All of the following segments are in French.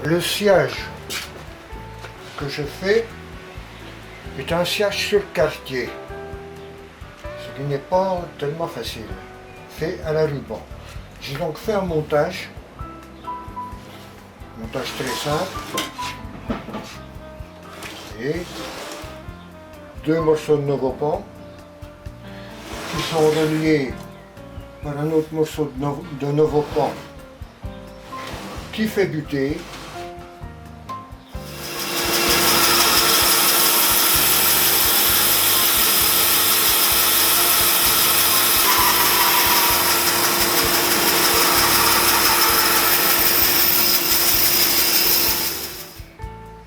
Le sciage que je fais est un sciage sur quartier, ce qui n'est pas tellement facile, fait à la ruban. J'ai donc fait un montage très simple, et deux morceaux de Novopan qui sont reliés par un autre morceau de Novopan qui fait buter.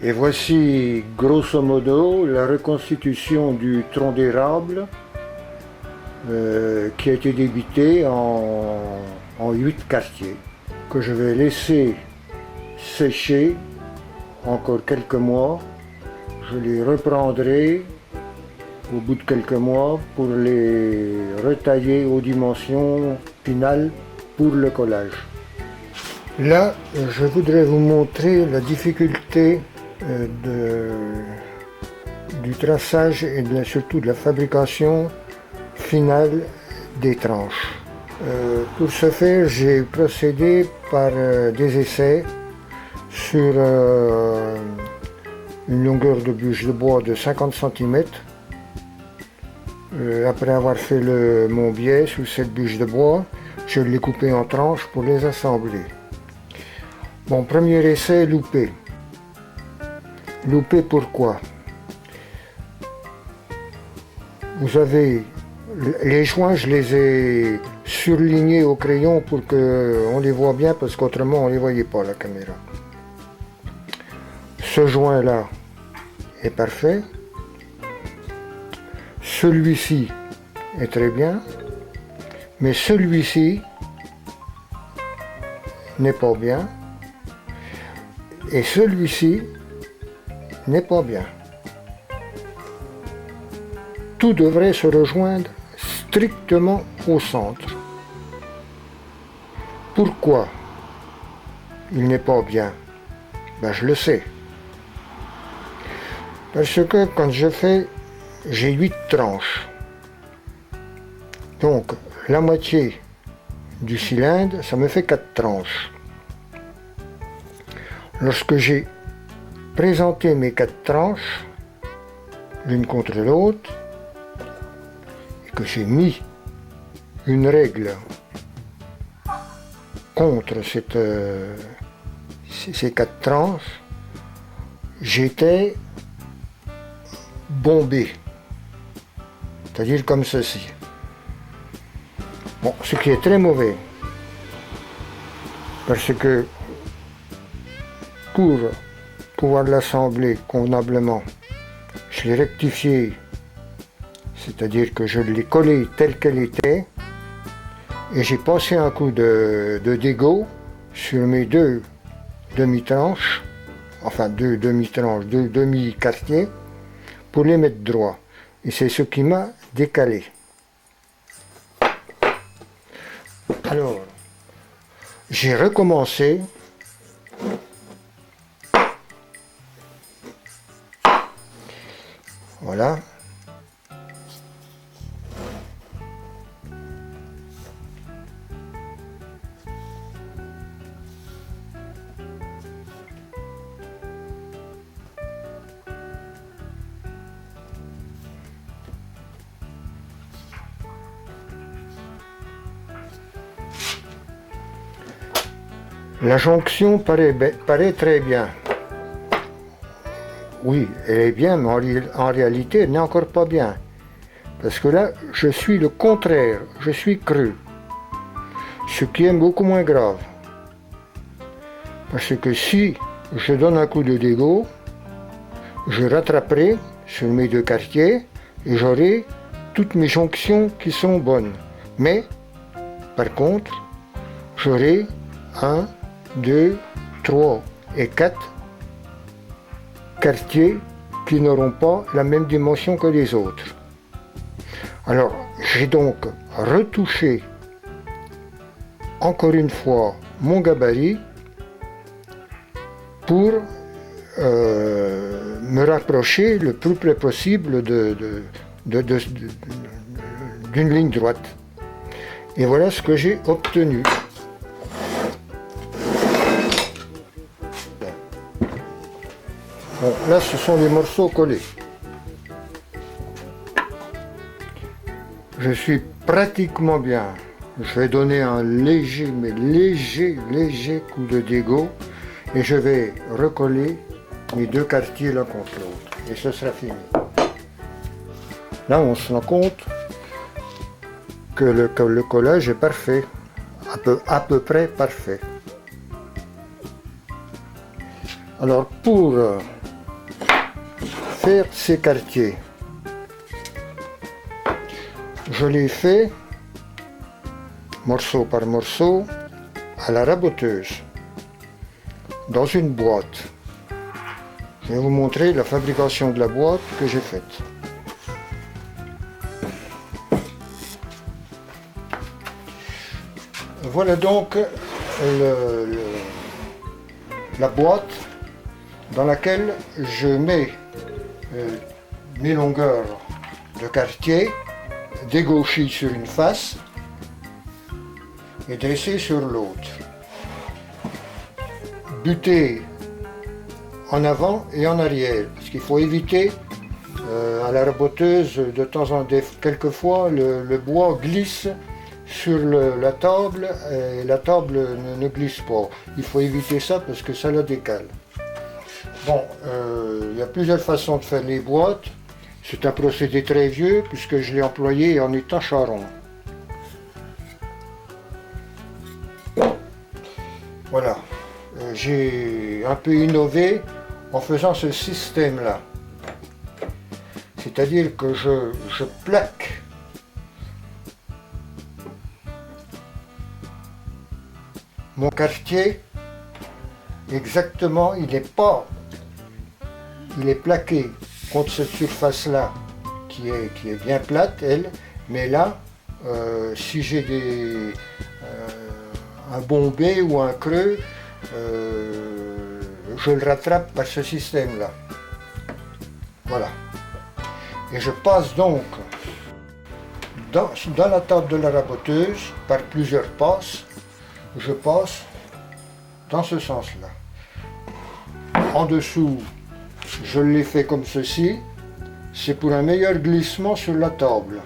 Et voici grosso modo la reconstitution du tronc d'érable qui a été débité en 8 quartiers, que je vais laisser sécher encore quelques mois. Je les reprendrai au bout de quelques mois pour les retailler aux dimensions finales pour le collage. Là, je voudrais vous montrer la difficulté du traçage et surtout de la fabrication finale des tranches. Pour ce faire, j'ai procédé par des essais sur une longueur de bûche de bois de 50 cm. Après avoir fait mon biais sous cette bûche de bois, je l'ai coupé en tranches pour les assembler. Mon premier essai loupé. Loupé pourquoi? Vous avez les joints, je les ai surlignés au crayon pour qu'on les voit bien, parce qu'autrement on ne les voyait pas à la caméra. Ce joint là est parfait. Celui-ci est très bien, mais celui-ci n'est pas bien, et celui-ci n'est pas bien. Tout devrait se rejoindre strictement au centre. Pourquoi il n'est pas bien? Ben, je le sais. Parce que quand je fais, j'ai 8 tranches. Donc la moitié du cylindre, ça me fait 4 tranches. Lorsque j'ai présenté mes 4 tranches, l'une contre l'autre, et que j'ai mis une règle contre ces 4 tranches, j'étais bombé, c'est-à-dire comme ceci. Bon, ce qui est très mauvais, parce que pour pouvoir l'assembler convenablement, je l'ai rectifié, c'est-à-dire que je l'ai collé telle qu'elle était, et j'ai passé un coup de dégot sur mes 2 demi-tranches, enfin 2 demi-tranches, 2 demi-quartiers, pour les mettre droits. Et c'est ce qui m'a décalé. Alors, j'ai recommencé. Voilà. La jonction paraît très bien. Oui, elle est bien, mais en réalité, elle n'est encore pas bien. Parce que là, je suis le contraire, je suis creux. Ce qui est beaucoup moins grave. Parce que si je donne un coup de dégot, je rattraperai sur mes 2 quartiers et j'aurai toutes mes jonctions qui sont bonnes. Mais, par contre, j'aurai 1, 2, 3 et 4 quartiers qui n'auront pas la même dimension que les autres. Alors, j'ai donc retouché encore une fois mon gabarit pour me rapprocher le plus près possible d'une ligne droite. Et voilà ce que j'ai obtenu. Bon, là, ce sont les morceaux collés. Je suis pratiquement bien. Je vais donner un léger, mais léger coup de dégo et je vais recoller mes deux quartiers l'un contre l'autre. Et ce sera fini. Là, on se rend compte que le collage est parfait, à peu près parfait. Alors, pour faire ces quartiers, je les fais morceau par morceau à la raboteuse dans une boîte. Je vais vous montrer la fabrication de la boîte que j'ai faite. Voilà donc la boîte dans laquelle je mets mes longueurs de quartier dégauchées sur une face et dressées sur l'autre. Butées en avant et en arrière, parce qu'il faut éviter à la raboteuse de temps en temps, quelquefois le bois glisse sur la table et la table ne glisse pas. Il faut éviter ça parce que ça la décale. Bon, il y a plusieurs façons de faire les boîtes. C'est un procédé très vieux puisque je l'ai employé en étant charron. Voilà, j'ai un peu innové en faisant ce système-là. C'est-à-dire que je plaque mon quartier exactement, il est plaqué contre cette surface-là qui est bien plate, elle, mais là, si j'ai un bombé ou un creux, je le rattrape par ce système-là. Voilà. Et je passe donc dans la table de la raboteuse, par plusieurs passes, je passe dans ce sens-là. En dessous, je l'ai fait comme ceci, c'est pour un meilleur glissement sur la table.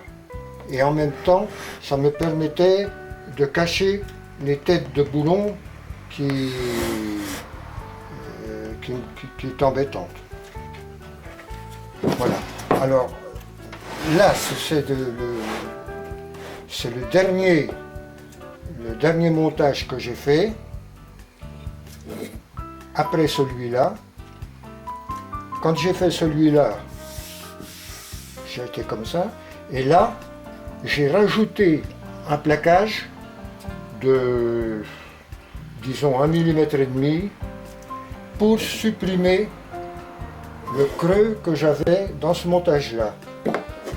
Et en même temps, ça me permettait de cacher les têtes de boulon qui est embêtante. Voilà. Alors, là, c'est le dernier montage que j'ai fait. Après celui-là, quand j'ai fait celui-là, j'ai été comme ça, et là, j'ai rajouté un plaquage de, disons, 1,5 mm pour supprimer le creux que j'avais dans ce montage-là.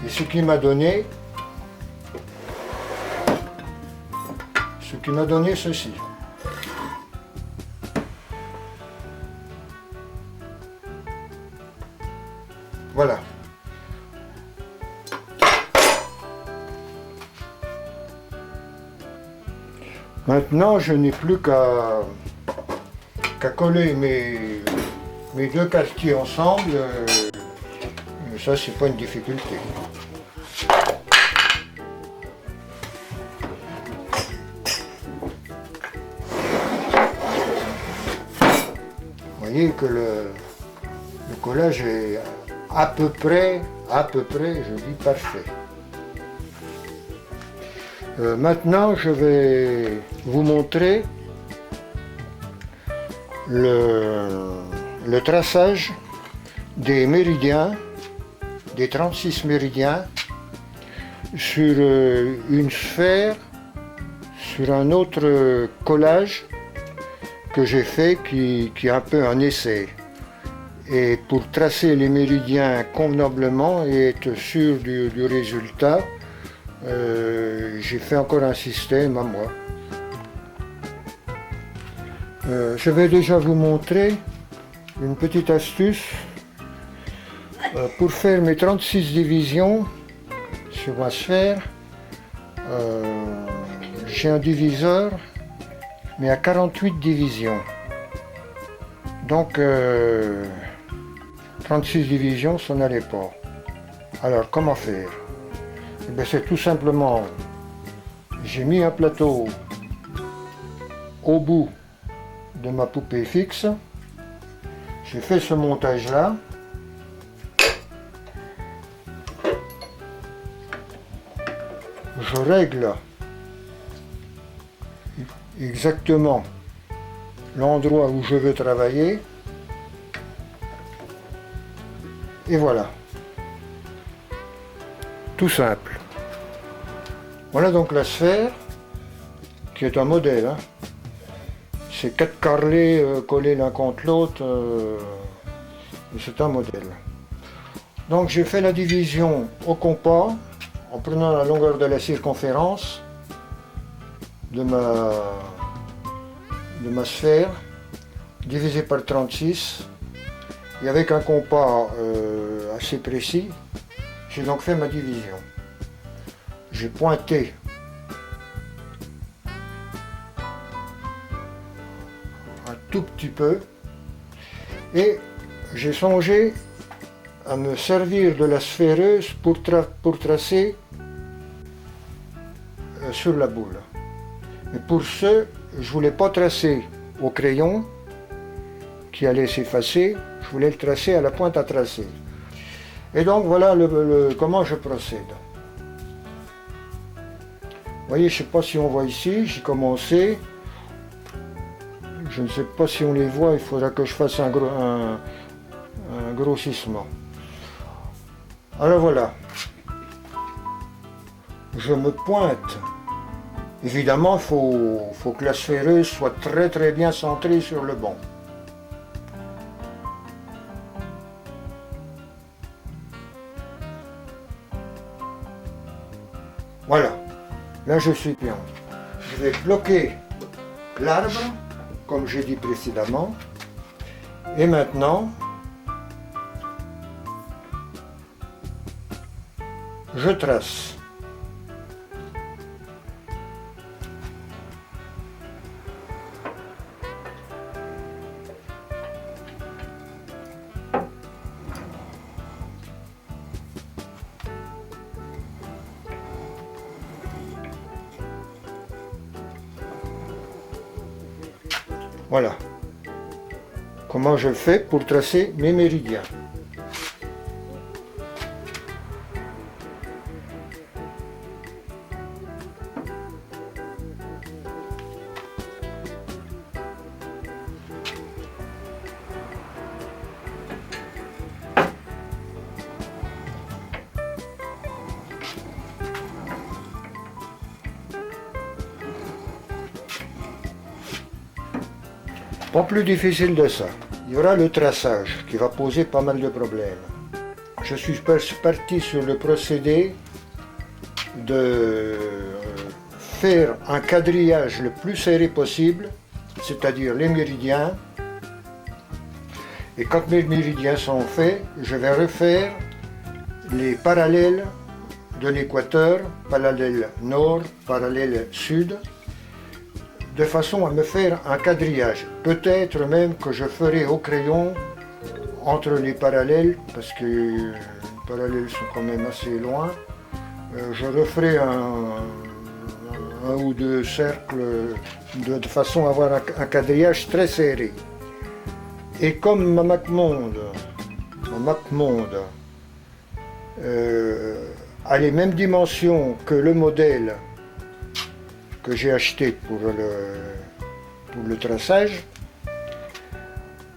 Et ce qui m'a donné ceci. Voilà. Maintenant, je n'ai plus qu'à coller mes deux quartiers ensemble. Ça, c'est pas une difficulté. Vous voyez que le collage est à peu près, je dis parfait. Maintenant, je vais vous montrer le traçage des méridiens, des 36 méridiens, sur une sphère, sur un autre collage que j'ai fait qui est un peu un essai. Et pour tracer les méridiens convenablement et être sûr du résultat, j'ai fait encore un système à moi. Je vais déjà vous montrer Une petite astuce pour faire mes 36 divisions sur ma sphère. J'ai un diviseur mais à 48 divisions. Donc 36 divisions, ça n'allait pas. Alors comment faire? Eh bien, c'est tout simplement, j'ai mis un plateau au bout de ma poupée fixe. J'ai fait ce montage là. Je règle exactement l'endroit où je veux travailler. Et voilà. Tout simple. Voilà donc la sphère, qui est un modèle. Hein. C'est 4 carrelés collés l'un contre l'autre. C'est un modèle. Donc j'ai fait la division au compas, en prenant la longueur de la circonférence de ma sphère, divisé par 36. Et avec un compas assez précis, j'ai donc fait ma division. J'ai pointé un tout petit peu et j'ai songé à me servir de la sphéreuse pour tracer sur la boule. Mais pour ce, je voulais pas tracer au crayon qui allait s'effacer, je voulais le tracer à la pointe à tracer. Et donc voilà comment je procède. Vous voyez, je ne sais pas si on voit ici, j'ai commencé. Je ne sais pas si on les voit, il faudra que je fasse un grossissement. Alors voilà. Je me pointe. Évidemment, il faut que la sphéreuse soit très très bien centrée sur le banc. Voilà, là je suis bien. Je vais bloquer l'arbre, comme j'ai dit précédemment. Et maintenant, je trace. Voilà comment je fais pour tracer mes méridiens. Pas plus difficile de ça. Il y aura le traçage qui va poser pas mal de problèmes. Je suis parti sur le procédé de faire un quadrillage le plus serré possible, c'est-à-dire les méridiens. Et quand mes méridiens sont faits, je vais refaire les parallèles de l'équateur, parallèle nord, parallèle sud, de façon à me faire un quadrillage. Peut-être même que je ferai au crayon entre les parallèles, parce que les parallèles sont quand même assez loin. Je referai un ou deux cercles de façon à avoir un quadrillage très serré. Et comme ma MapMonde a les mêmes dimensions que le modèle que j'ai acheté pour le traçage,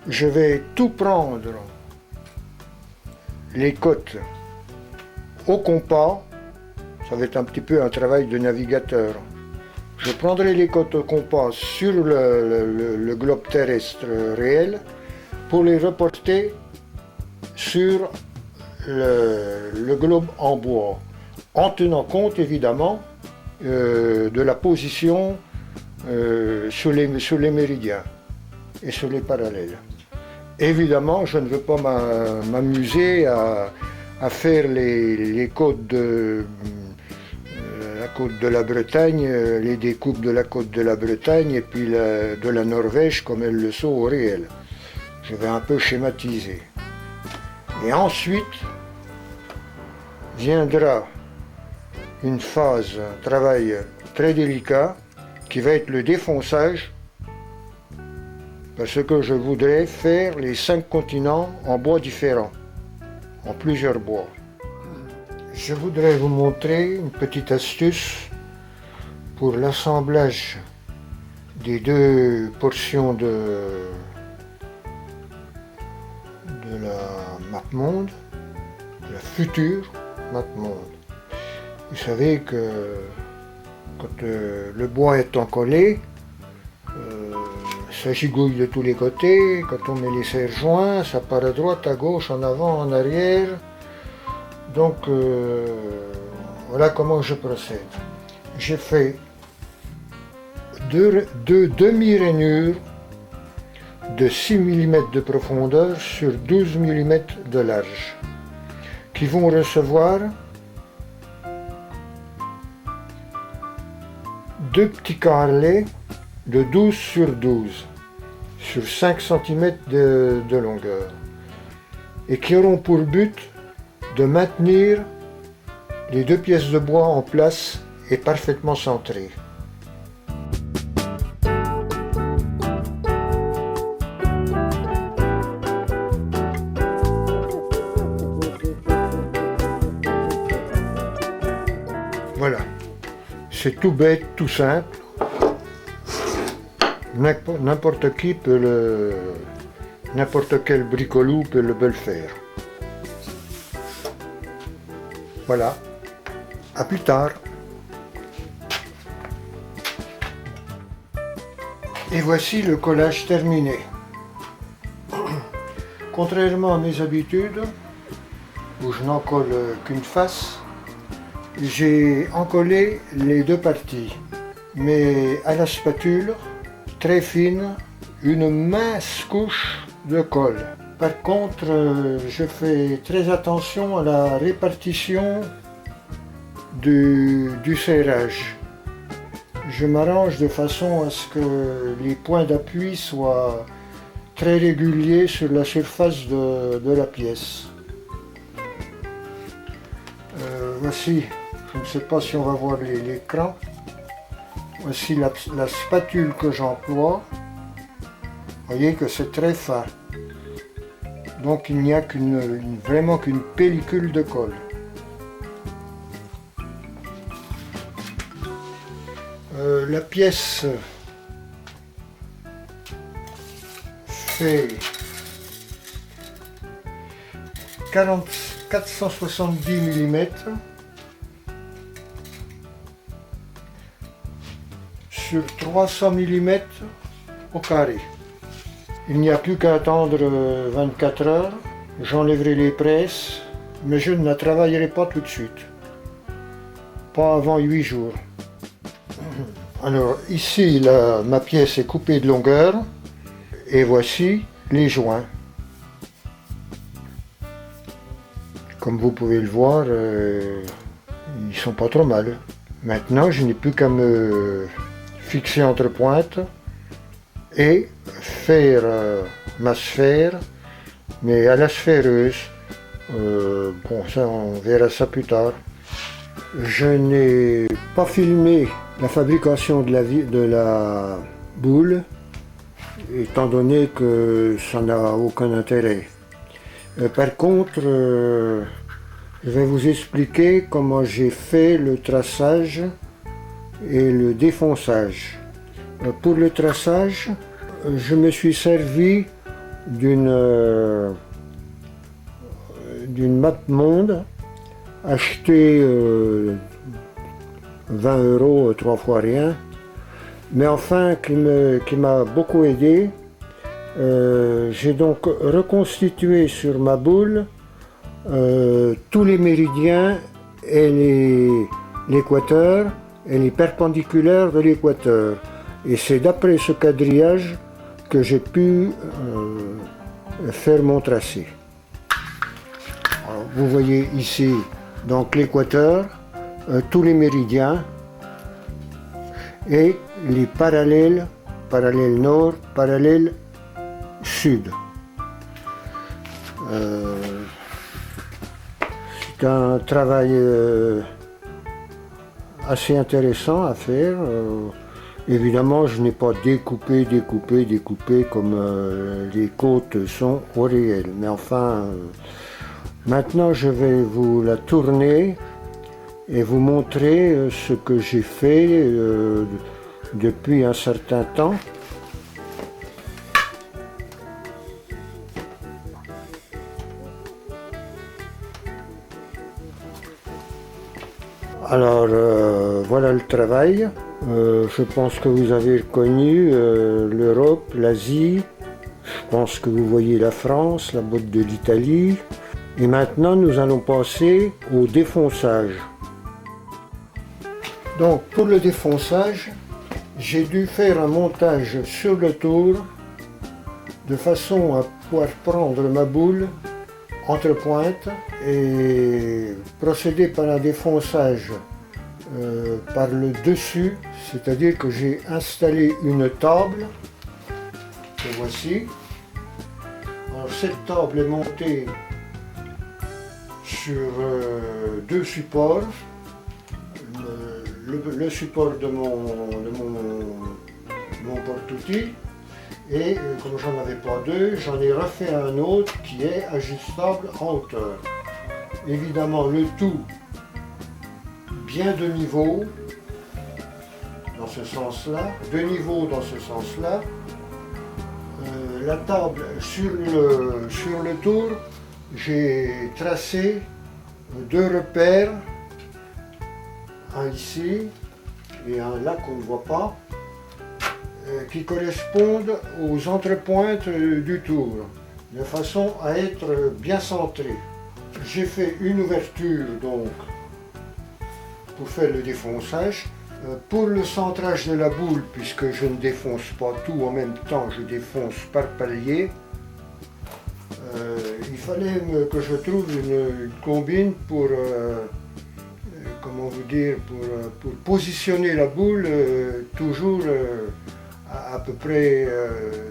je vais tout prendre, les côtes au compas. Ça va être un petit peu un travail de navigateur. Je prendrai les côtes au compas sur le globe terrestre réel pour les reporter sur le globe en bois, en tenant compte évidemment de la position sur les méridiens et sur les parallèles. Évidemment, je ne veux pas m'amuser à faire les côtes la côte de la Bretagne, les découpes de la côte de la Bretagne et puis de la Norvège comme elles le sont au réel. Je vais un peu schématiser. Et ensuite viendra une phase, un travail très délicat qui va être le défonçage, parce que je voudrais faire les 5 continents en bois différents, en plusieurs bois. Je voudrais vous montrer une petite astuce pour l'assemblage des 2 portions de la mappemonde, de la future mappemonde. Vous savez que quand le bois est encollé, ça gigouille de tous les côtés. Quand on met les serre-joints, ça part à droite, à gauche, en avant, en arrière. Donc voilà comment je procède. J'ai fait 2 demi-rainures de 6 mm de profondeur sur 12 mm de large, qui vont recevoir 2 petits carrelets de 12 sur 12 sur 5 cm de longueur, et qui auront pour but de maintenir les 2 pièces de bois en place et parfaitement centrées. Voilà, c'est tout bête, tout simple. N'importe qui peut n'importe quel bricolou peut le faire. Voilà, à plus tard. Et voici le collage terminé. Contrairement à mes habitudes, où je n'en colle qu'une face, j'ai encollé les 2 parties, mais à la spatule, très fine, une mince couche de colle. Par contre, je fais très attention à la répartition du serrage. Je m'arrange de façon à ce que les points d'appui soient très réguliers sur la surface de la pièce. Voici, je ne sais pas si on va voir l'écran. Voici la spatule que j'emploie. Vous voyez que c'est très fin. Donc il n'y a vraiment qu'une pellicule de colle. La pièce fait 470 mm sur 300 mm au carré. Il n'y a plus qu'à attendre 24 heures, j'enlèverai les presses, mais je ne la travaillerai pas tout de suite. Pas avant 8 jours. Alors ici, ma pièce est coupée de longueur, et voici les joints. Comme vous pouvez le voir, ils sont pas trop mal. Maintenant, je n'ai plus qu'à me fixer entre pointes et faire ma sphère, mais à la sphéreuse. Bon, ça on verra ça plus tard. Je n'ai pas filmé la fabrication de la boule, étant donné que ça n'a aucun intérêt. Par contre, je vais vous expliquer comment j'ai fait le traçage et le défonçage. Pour le traçage, je me suis servi d'une mappemonde achetée 20 €, 3 fois rien, mais enfin qui m'a beaucoup aidé. J'ai donc reconstitué sur ma boule tous les méridiens et l'équateur et les perpendiculaires de l'équateur. Et c'est d'après ce quadrillage que j'ai pu faire mon tracé. Alors, vous voyez ici donc l'équateur, tous les méridiens et les parallèles, parallèle nord, parallèle sud. C'est un travail assez intéressant à faire. Évidemment, je n'ai pas découpé comme les côtes sont au réel. Mais enfin, maintenant je vais vous la tourner et vous montrer ce que j'ai fait depuis un certain temps. Alors voilà le travail. Je pense que vous avez reconnu l'Europe, l'Asie. Je pense que vous voyez la France, la botte de l'Italie. Et maintenant nous allons passer au défonçage. Donc pour le défonçage, j'ai dû faire un montage sur le tour de façon à pouvoir prendre ma boule entre pointes et procéder par un défonçage par le dessus, c'est-à-dire que j'ai installé une table, que voici. Alors cette table est montée sur deux supports, le support de mon porte-outil, et comme j'en avais pas deux, j'en ai refait un autre qui est ajustable en hauteur. Évidemment le tout bien de niveau dans ce sens-là, de niveau dans ce sens-là. La table sur le tour, j'ai tracé deux repères, un ici et un là qu'on ne voit pas, qui correspondent aux entrepointes du tour, de façon à être bien centré. J'ai fait une ouverture donc pour faire le défonçage. Pour le centrage de la boule, puisque je ne défonce pas tout en même temps, je défonce par palier, il fallait que je trouve une combine pour, comment vous dire, pour positionner la boule toujours à peu près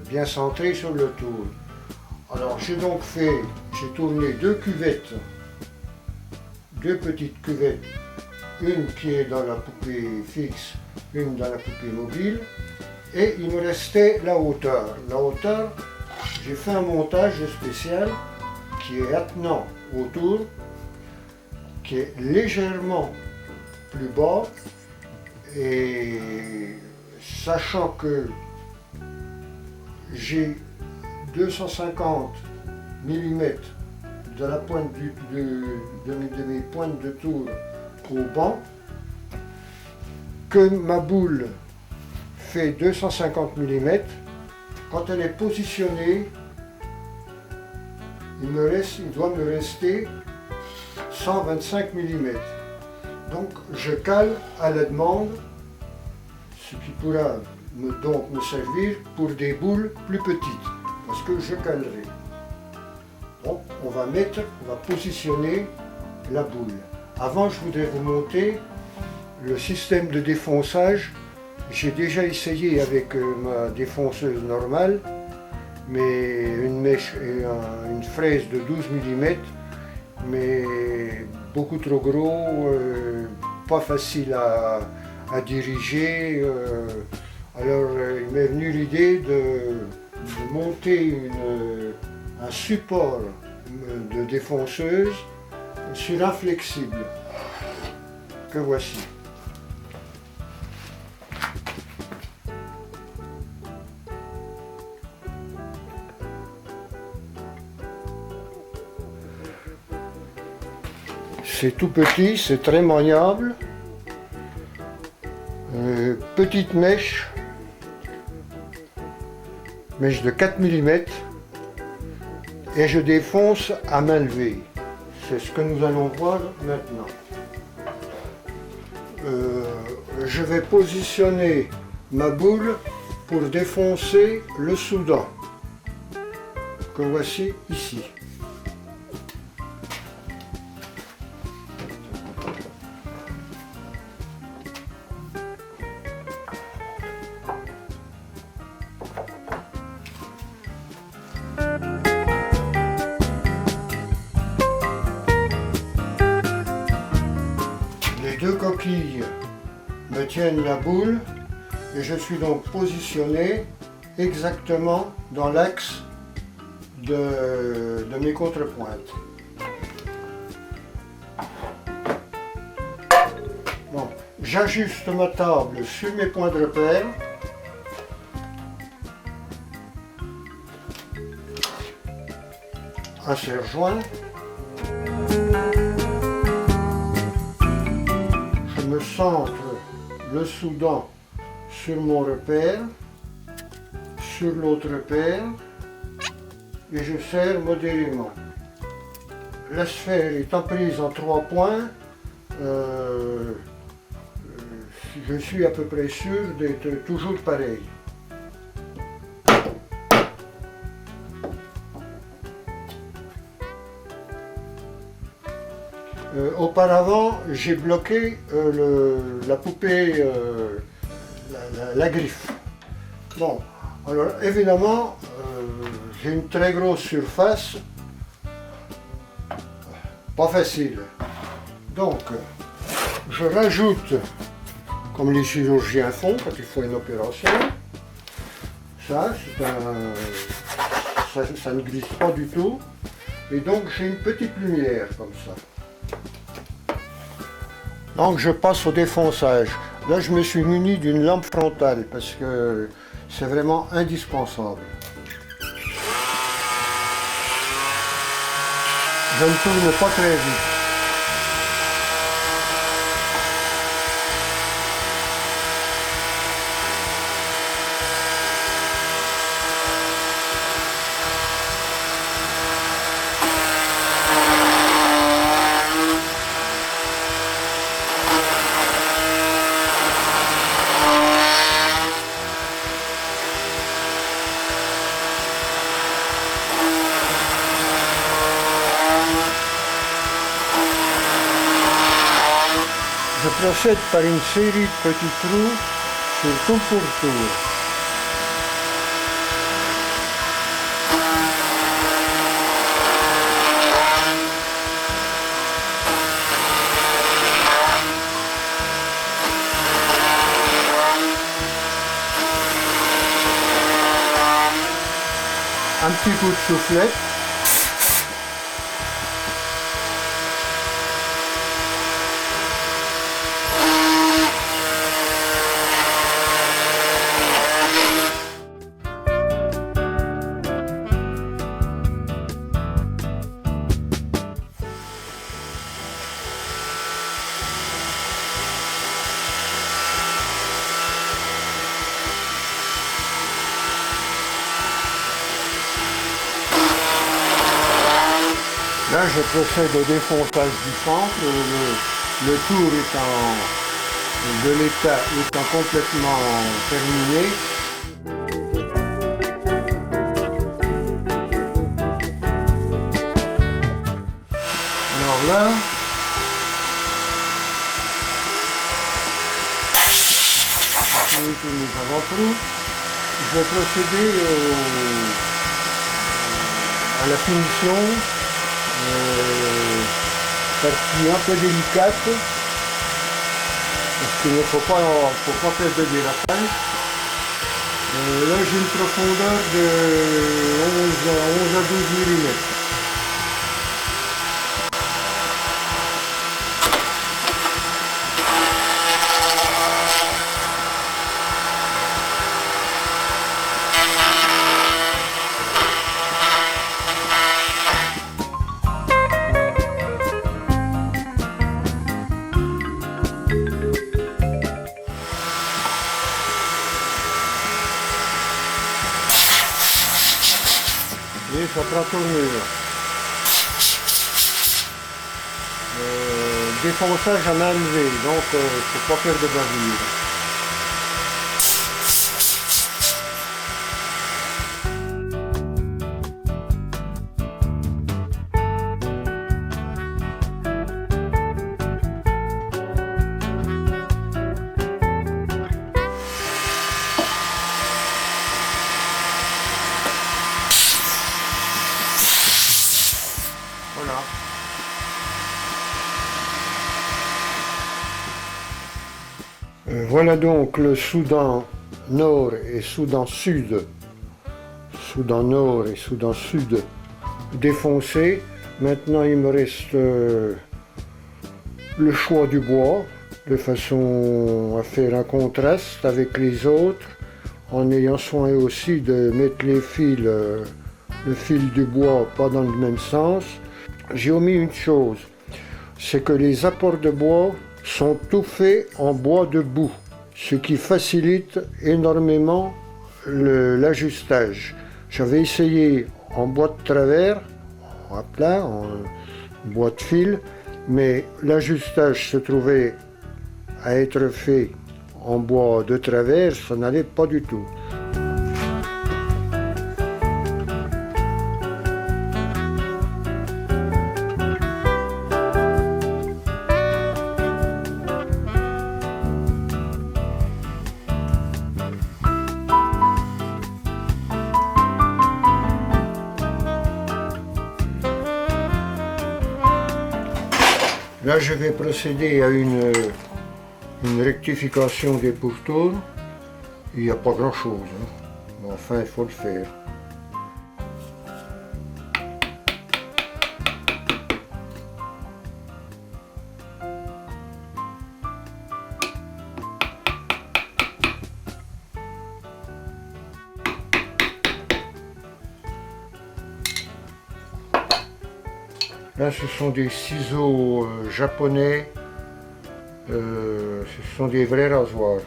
bien centrée sur le tour. Alors j'ai donc j'ai tourné deux cuvettes, deux petites cuvettes, une qui est dans la poupée fixe, une dans la poupée mobile, et il me restait la hauteur. La hauteur, j'ai fait un montage spécial qui est attenant autour, qui est légèrement plus bas, et sachant que j'ai 250 mm de la pointe de mes pointes de tour au banc, que ma boule fait 250 mm, quand elle est positionnée, il doit me rester 125 mm. Donc je cale à la demande, ce qui pourra donc me servir pour des boules plus petites, parce que je calerai. Donc on va positionner la boule. Avant, je voudrais vous montrer le système de défonçage. J'ai déjà essayé avec ma défonceuse normale, mais une mèche et une fraise de 12 mm, mais beaucoup trop gros, pas facile à diriger. Alors il m'est venu l'idée de monter un support de défonceuse sur un flexible, que voici. C'est tout petit, c'est très maniable. Petite mèche de 4 mm, et je défonce à main levée. C'est ce que nous allons voir maintenant. Je vais positionner ma boule pour défoncer le Soudan. que voici ici. Les deux coquilles me tiennent la boule et je suis donc positionné exactement dans l'axe de mes contrepointes. Bon, j'ajuste ma table sur mes points de repère. Un serre-joint. Je me centre le soudant sur mon repère, sur l'autre repère, et je serre modérément. La sphère étant prise en 3 points, je suis à peu près sûr d'être toujours pareil. Auparavant, j'ai bloqué la poupée, la griffe. Bon, alors évidemment, j'ai une très grosse surface, pas facile. Donc, je rajoute, comme les chirurgiens font quand ils font une opération, ça ne glisse pas du tout, et donc j'ai une petite lumière comme ça. Donc je passe au défonçage. Là je me suis muni d'une lampe frontale parce que c'est vraiment indispensable. Je ne tourne pas très vite. Je procède par une série de petits trous sur tout pourtour. Un petit coup de soufflette. Là, je procède au défonçage du centre, le tour de l'état étant complètement terminé. Alors là, tous mes avant-trous, je vais procéder à la finition. Partie un peu délicate parce qu'il ne faut pas faire de dérapage. Là j'ai une profondeur de 11 à 12 mm. Et ça prend tournure. Défonçage à main levée, donc il ne faut pas faire de bavure. Voilà donc le Soudan Nord et Soudan Sud. Soudan Nord et Soudan Sud défoncés. Maintenant il me reste le choix du bois, de façon à faire un contraste avec les autres, en ayant soin aussi de mettre les fils, le fil du bois pas dans le même sens. J'ai omis une chose, c'est que les apports de bois sont tout faits en bois de boue, ce qui facilite énormément l'ajustage. J'avais essayé en bois de travers, à plat, en bois de fil, mais l'ajustage se trouvait à être fait en bois de travers, ça n'allait pas du tout. Là, je vais procéder à une rectification des pourtours. Il n'y a pas grand-chose, hein. Mais enfin, il faut le faire. Là, ce sont des ciseaux japonais. Ce sont des vrais rasoirs.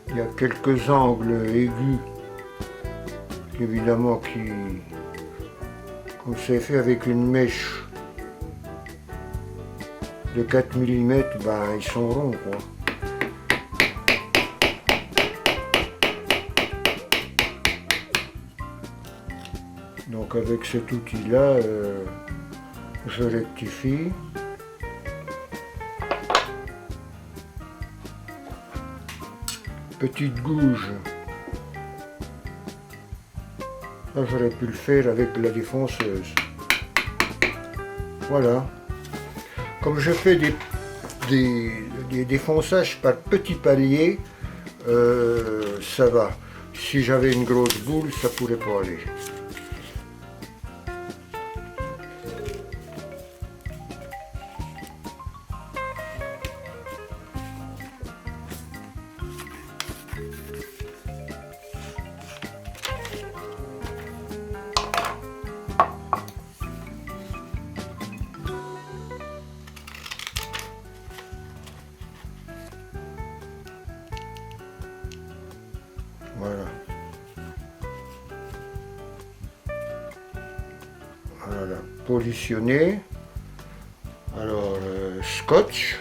Il y a quelques angles aigus, évidemment, qu'on s'est fait avec une mèche de 4 mm, ben, ils sont ronds, quoi. Donc avec cet outil-là, je rectifie. Petite gouge. Ça, j'aurais pu le faire avec la défonceuse. Voilà. Comme je fais des défonçages par petits paliers, ça va. Si j'avais une grosse boule, ça pourrait pas aller. Voilà. Voilà, positionné. Alors, scotch.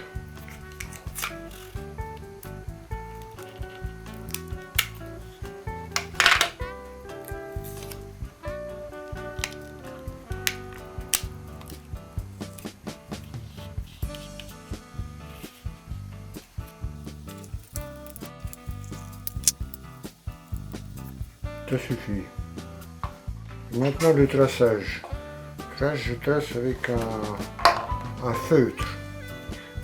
Ça suffit. Maintenant le traçage. Je trace avec un feutre.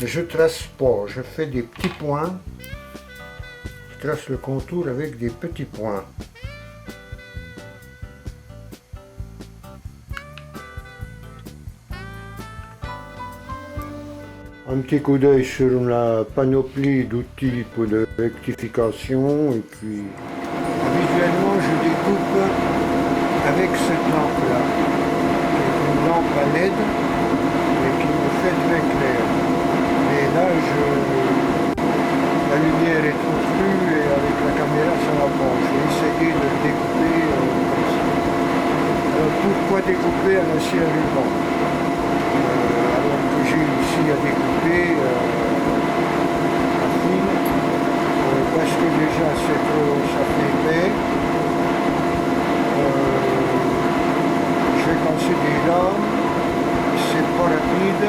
Mais je trace pas, je fais des petits points. Je trace le contour avec des petits points. Un petit coup d'œil sur la panoplie d'outils pour la rectification et puis visuellement je découpe avec cette lampe-là, qui est une lampe à LED et qui me fait très clair. Mais là la lumière est trop crue et avec la caméra ça va pas. Je vais essayer de le découper comme ça. Alors pourquoi découper à l'acier à ruban alors que j'ai ici à découper à fil, parce que déjà c'est trop, ça fait épais. Je vais casser des lames, c'est pas rapide.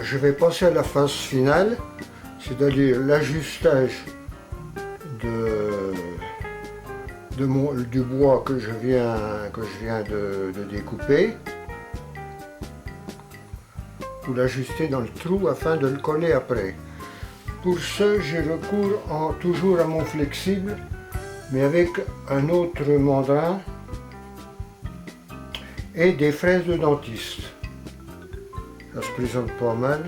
je vais passer à la phase finale, c'est-à-dire l'ajustage du bois que je viens de découper, pour l'ajuster dans le trou afin de le coller après. Pour ce, j'ai recours toujours à mon flexible, mais avec un autre mandrin et des fraises de dentiste. Ça se présente pas mal.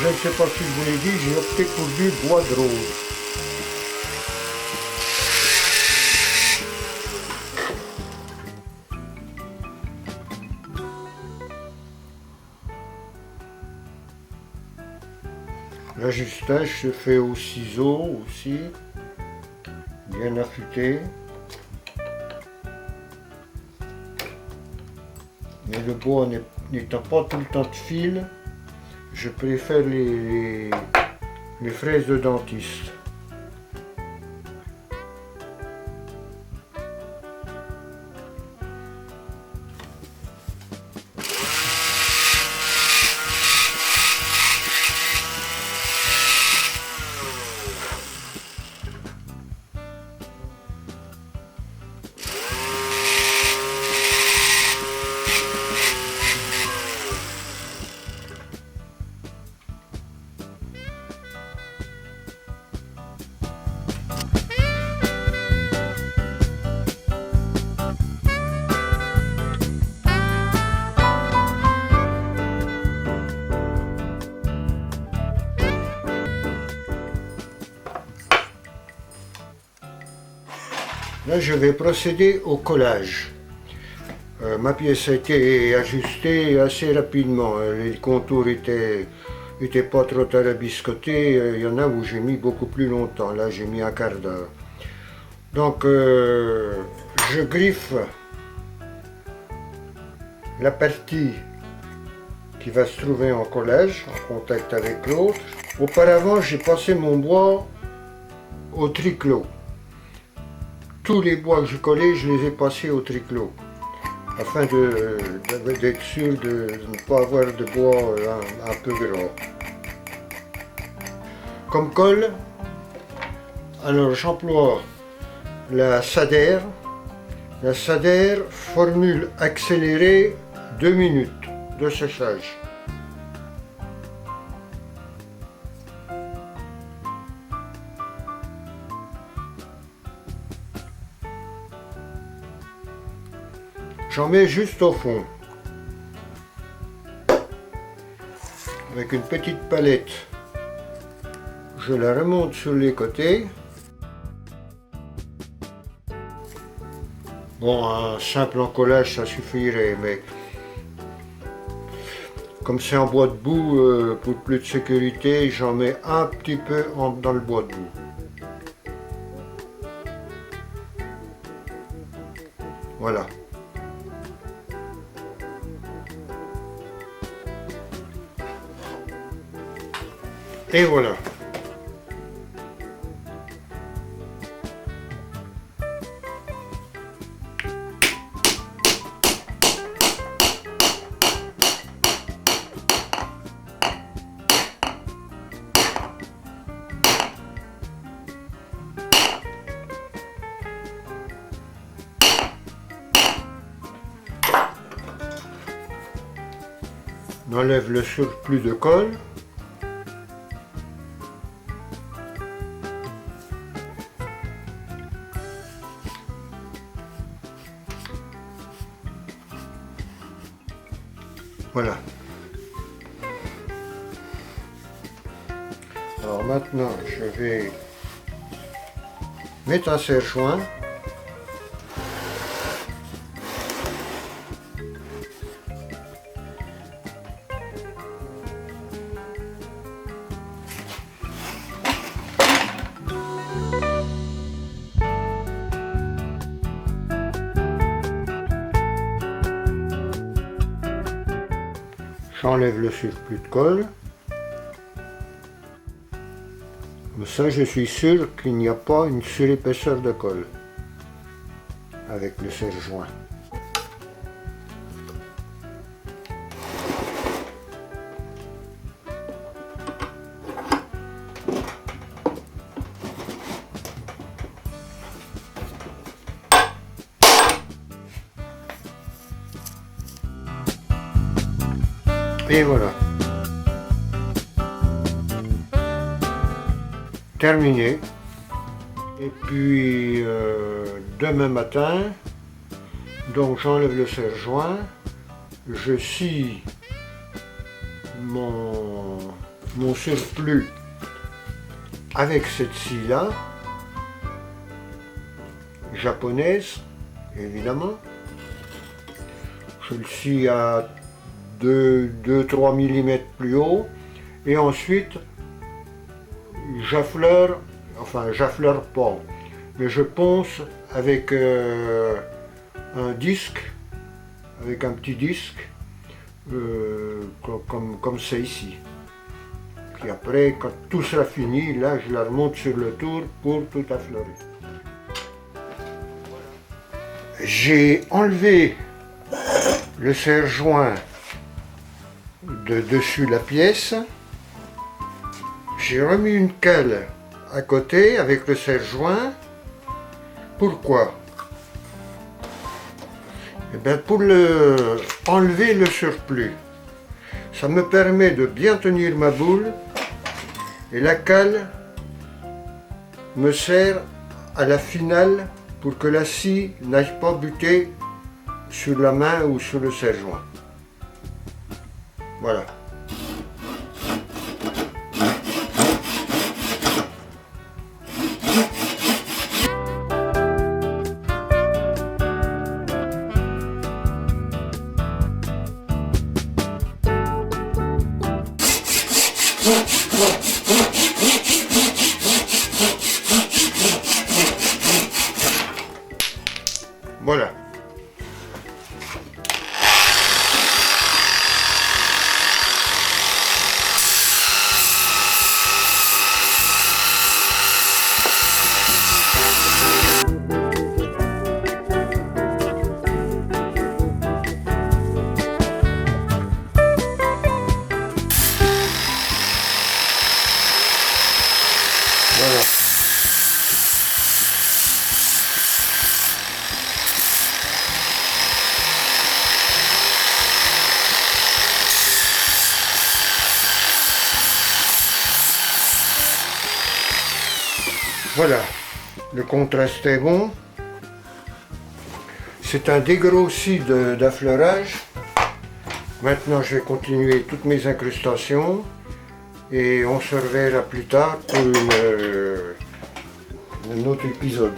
Je ne sais pas si je vous l'ai dit, j'ai opté pour du bois de rose. L'ajustage se fait au ciseau aussi, bien affûté. Mais le bois n'étant pas tout le temps de fil, je préfère les fraises de dentiste. Là, je vais procéder au collage. Ma pièce a été ajustée assez rapidement. Les contours étaient pas trop tarabiscotés. Il y en a où j'ai mis beaucoup plus longtemps. Là, j'ai mis un quart d'heure. Donc, je griffe la partie qui va se trouver en collage, en contact avec l'autre. Auparavant, j'ai passé mon bois au triclot. Tous les bois que je collais, je les ai passés au triclot, afin d'être sûr de ne pas avoir de bois un peu gras. Comme colle, alors j'emploie la Sader formule accélérée 2 minutes de séchage. J'en mets juste au fond. Avec une petite palette, je la remonte sur les côtés. Bon, un simple encollage, ça suffirait, mais comme c'est en bois de boue, pour plus de sécurité, j'en mets un petit peu dans le bois de boue. Voilà. Et voilà. On enlève le surplus de colle. Voilà. Alors maintenant, je vais mettre un serre-joint. J'enlève le surplus de colle. Comme ça, je suis sûr qu'il n'y a pas une surépaisseur de colle. avec le serre-joint. Et voilà. Terminé. Et puis demain matin, donc j'enlève le serre-joint, je scie mon surplus avec cette scie là, japonaise évidemment. Je le scie à 2-3 mm plus haut et ensuite j'affleure pas, mais je ponce avec un disque, avec un petit disque comme c'est ici. Puis après, quand tout sera fini, là je la remonte sur le tour pour tout affleurer. J'ai enlevé le serre-joint de dessus la pièce. J'ai remis une cale à côté avec le serre-joint. Pourquoi? Eh bien pour enlever le surplus. Ça me permet de bien tenir ma boule et la cale me sert à la finale pour que la scie n'aille pas buter sur la main ou sur le serre-joint. Voilà. Voilà. Voilà, le contraste est bon. C'est un dégrossi d'affleurage. Maintenant, je vais continuer toutes mes incrustations et on se reverra plus tard pour un autre épisode.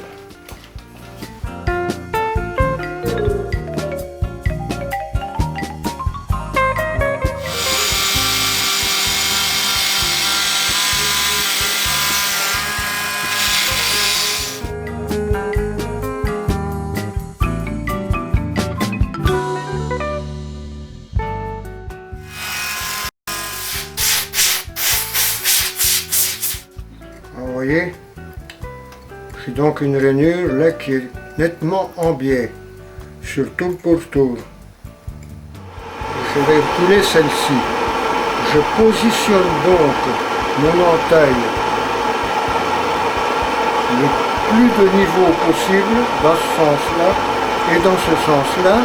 Vous voyez, j'ai donc une rainure là qui est nettement en biais sur tout le pourtour. Je vais couler celle-ci. Je positionne donc mon entaille le plus de niveau possible dans ce sens-là et dans ce sens-là,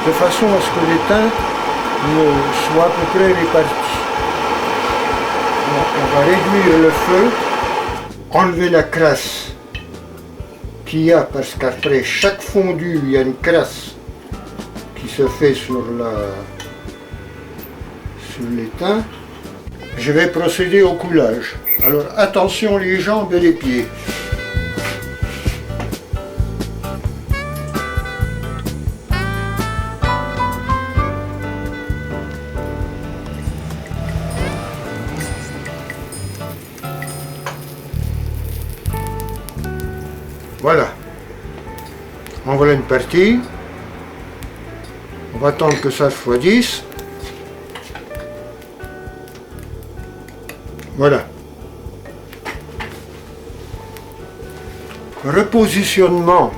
de façon à ce que l'étain soit à peu près réparti. Donc on va réduire le feu, enlever la crasse qu'il y a, parce qu'après chaque fondu il y a une crasse qui se fait sur l'étain. Je vais procéder au coulage. Alors attention les jambes et les pieds. Voilà, en voilà une partie. On va attendre que ça se refroidisse. Voilà. Repositionnement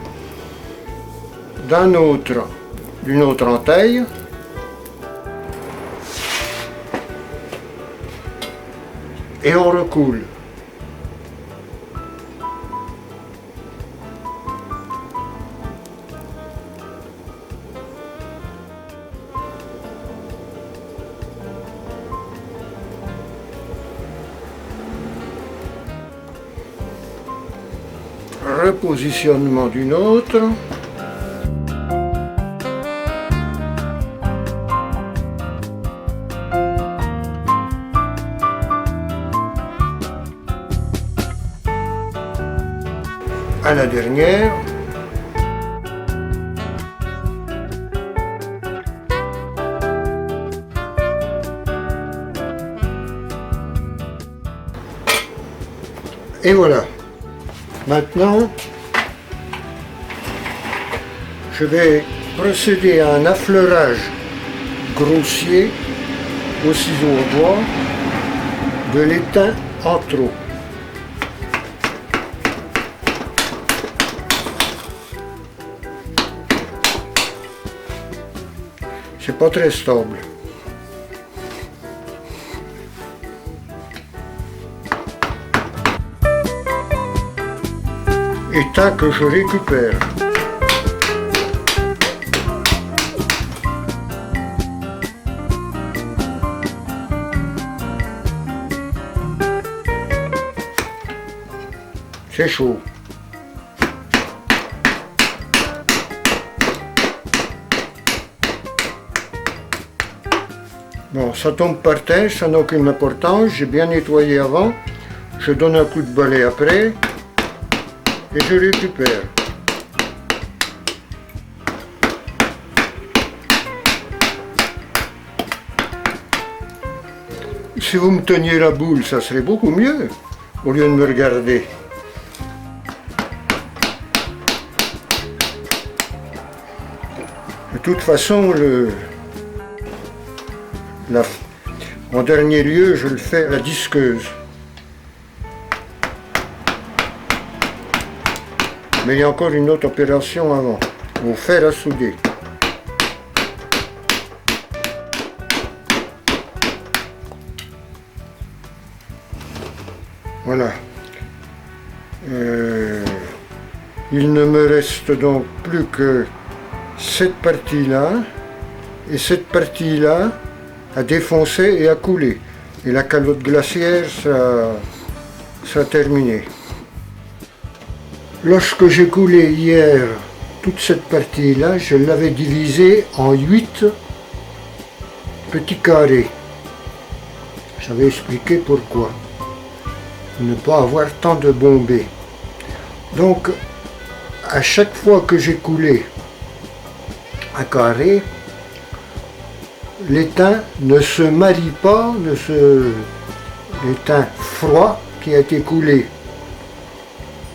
d'une autre entaille. Et on recoule. Repositionnement d'une autre. À la dernière. Et voilà. Maintenant, je vais procéder à un affleurage grossier au ciseau au bois de l'étain en trop. C'est pas très stable. Étain que je récupère. C'est chaud. Bon, ça tombe par terre, ça n'a aucune importance. J'ai bien nettoyé avant. Je donne un coup de balai après. Et je récupère. Si vous me teniez la boule, ça serait beaucoup mieux, au lieu de me regarder. De toute façon, en dernier lieu, je le fais à la disqueuse. Mais il y a encore une autre opération avant, au fer à souder. Voilà. Il ne me reste donc plus que cette partie-là et cette partie-là à défoncer et à couler. Et la calotte glaciaire sera terminée. Lorsque j'ai coulé hier toute cette partie-là, je l'avais divisée en 8 petits carrés. J'avais expliqué pourquoi. Ne pas avoir tant de bombées. Donc, à chaque fois que j'ai coulé un carré, l'étain ne se marie pas, l'étain froid qui a été coulé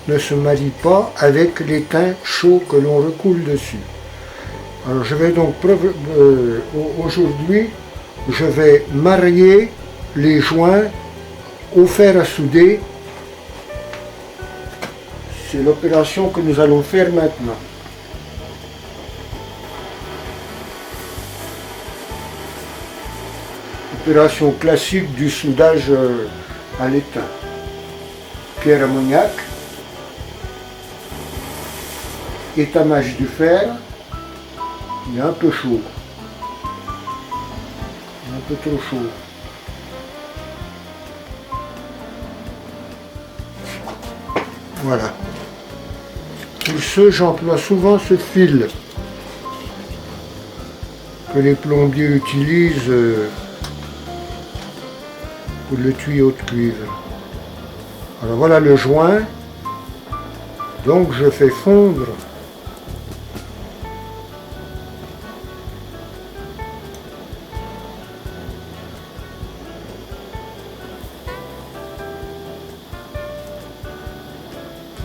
ne se marie pas avec l'étain chaud que l'on recoule dessus. Alors je vais donc, aujourd'hui, je vais marier les joints au fer à souder. C'est l'opération que nous allons faire maintenant. Opération classique du soudage à l'étain. Pierre ammoniac. Étamage du fer, il est un peu chaud, un peu trop chaud. Voilà. Pour ce, j'emploie souvent ce fil que les plombiers utilisent pour le tuyau de cuivre. Alors voilà le joint, donc je fais fondre .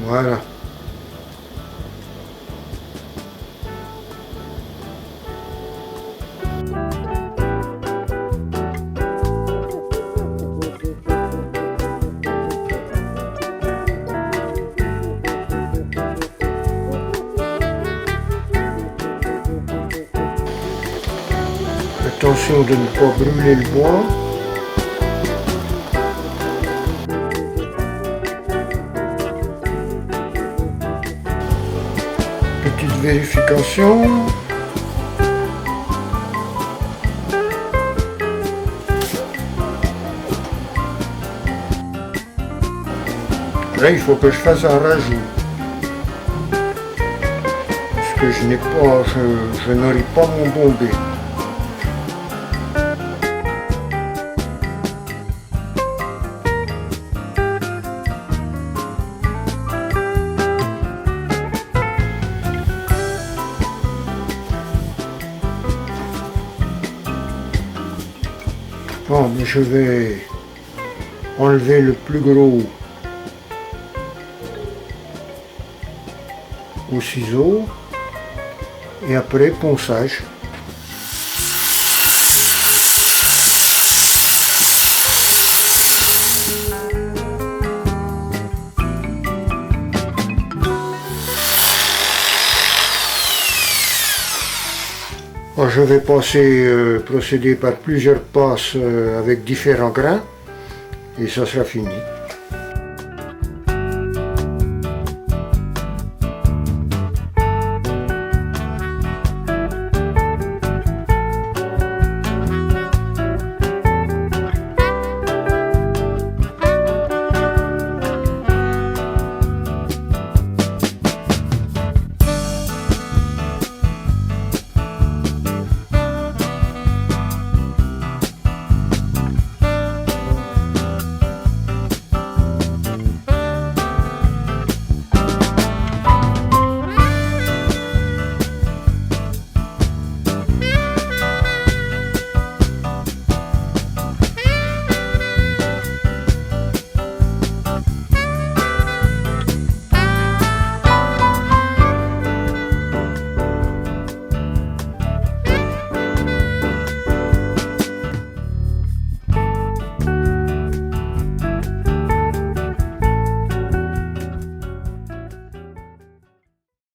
Voilà. attention de ne pas brûler le bois. Petite vérification. Là, il faut que je fasse un rajout. Parce que je n'ai pas, je n'aurai pas mon bombé. Bon, mais je vais enlever le plus gros au ciseau et après ponçage. Bon, je vais procéder par plusieurs passes avec différents grains et ça sera fini.